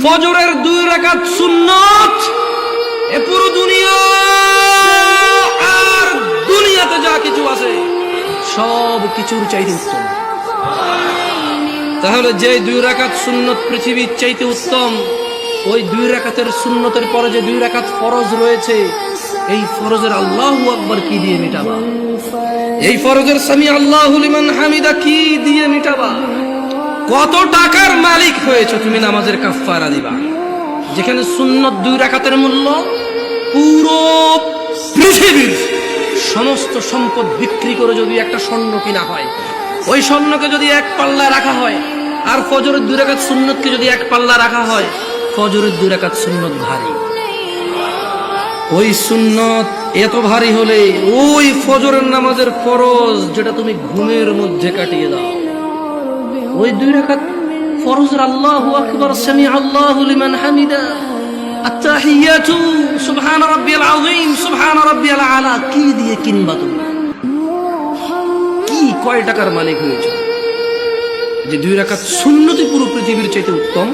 ফজরের 2 রাকাত সুন্নাত এ পুরো দুনিয়া আর দুনিয়াতে যা কিছু আছে সব কিছুর চাইতে উত্তম। তাহলে যে 2 রাকাত সুন্নত পৃথিবীর চাইতে উত্তম, ওই 2 রাকাতের সুন্নতের পরে যে 2 রাকাত ফরজ রয়েছে, এই ফরজের আল্লাহু আকবার কি দিয়ে মিটাবা? এই ফরজের সামি আল্লাহু লিমান হামিদা কি দিয়ে মিটাবা? কত টাকার মালিক হয়েছে তুমি নামাজের কাফারা দিবা? যেখানে সুন্নত 2 রাকাতের মূল্য পুরো পৃথিবীর সমস্ত সম্পদ বিক্রি করে যদি একটা স্বর্ণ কিনা হয়, ওই স্বর্ণকে যদি এক পাল্লা রাখা হয়, আর ফজরের 2 রাকাত সুন্নতকে যদি এক পাল্লা রাখা হয়, ফজরের 2 রাকাত সুন্নত ভারী। ওই সুন্নত এত ভারী হলে ওই ফজরের নামাজের ফরজ যেটা তুমি ঘুমের মধ্যে কাটিয়ে দাও, ওই 2 রাকাত ফরজের আল্লাহু আকবার, সামি আল্লাহু লিমান হামিদা, আত্তাহিয়াতু সুবহান রাব্বিয়াল আযীম, সুবহান রাব্বিয়াল আলা কি দিয়ে কিনবা তুমি? কি কয় টাকার মালিক হয়েছে যে 2 রাকাত সুন্নতই পুরো পৃথিবীর চাইতে উত্তম?